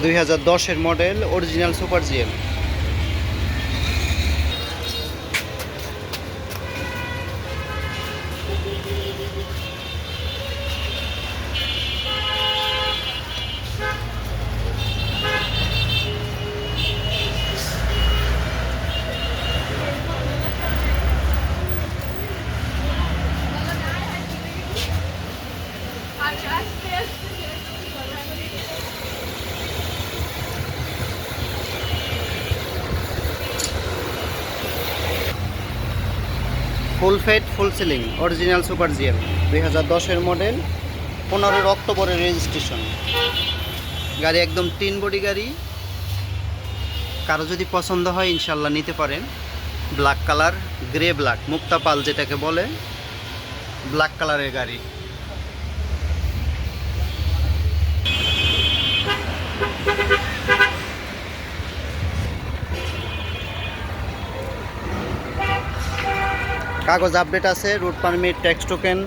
2010-এর model original super GL. Full ফেট full ceiling original super GL 2010-এর model, 15 অক্টোবরের registration. গাড়ি একদম 3 বডি গাড়ি। কারো যদি পছন্দ হয় ইনশাল্লাহ নিতে পারেন। ব্ল্যাক কালার, গ্রে ব্ল্যাক, মুক্তা পাল যেটাকে বলে, ব্ল্যাক কালারের গাড়ি। কাগজ আপডেট আছে, রুট পারমিট, ট্যাক্স টোকেন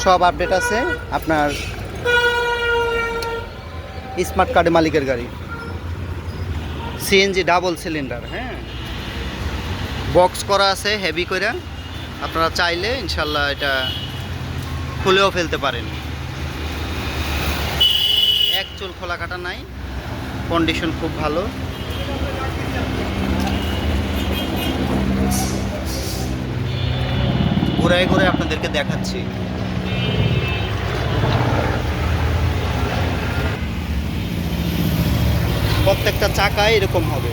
সব আপডেট আছে। আপনার স্মার্ট কার্ডের মালিকের গাড়ি, সিএনজি ডাবল সিলিন্ডার। হ্যাঁ, বক্স করা আছে হেভি করে। আপনারা চাইলে ইনশাল্লাহ এটা খুলেও ফেলতে পারেন। এক চুল খোলা কাটা নাই, কন্ডিশন খুব ভালো। ঘুরায় ঘুরে আপনাদেরকে দেখাচ্ছি। প্রত্যেকটা চাকায় এরকম হবে।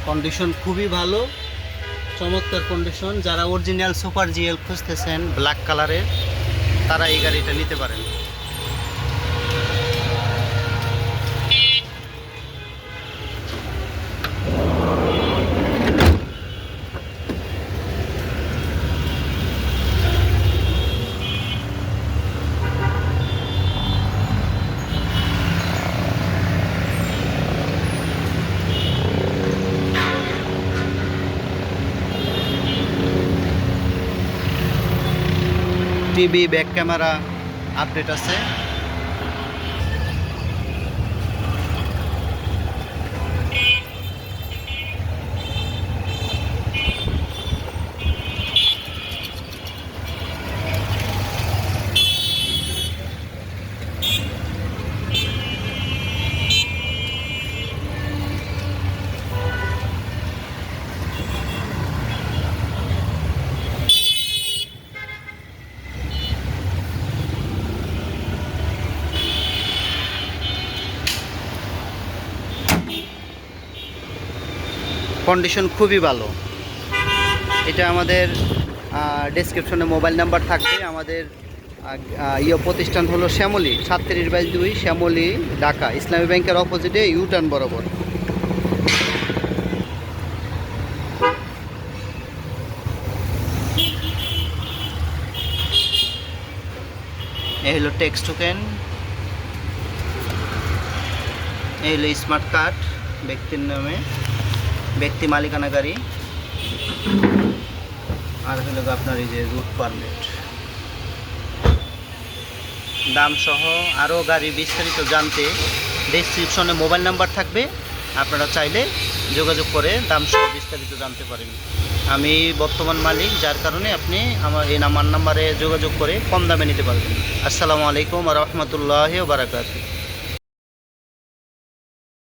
কন্ডিশন খুবই ভালো, চমৎকার কন্ডিশন। যারা অরিজিনাল সুপার জিএল খুঁজতেছেন ব্ল্যাক কালারের, তারা এই গাড়িটা নিতে পারেন। টিভি, ব্যাক ক্যামেরা আপডেট আছে। কন্ডিশন খুবই ভালো। এটা আমাদের ডেসক্রিপশনে মোবাইল নাম্বার থাকবে। আমাদের প্রতিষ্ঠান হলো শ্যামলী, 37/2 শ্যামলী, ঢাকা। ইসলামী ব্যাংকের অপোজিটে ইউটার্ন বরাবর। এই হলো ট্যাক্স টোকেন, এই হলো স্মার্ট কার্ড ব্যক্তির নামে, ব্যক্তি মালিকানা গাড়ি। আর হলো আপনার এই যে রুট পারমিট, দাম সহ আরও গাড়ির বিস্তারিত জানতে ডেসক্রিপশনে মোবাইল নাম্বার থাকবে। আপনারা চাইলে যোগাযোগ করে দাম সহ বিস্তারিত জানতে পারেন। আমি বর্তমান মালিক, যার কারণে আপনি আমার এই নাম্বারে যোগাযোগ করে কম দামে নিতে পারবেন। আসসালামু আলাইকুম ওয়া রাহমাতুল্লাহি ওয়া বারাকাতুহু।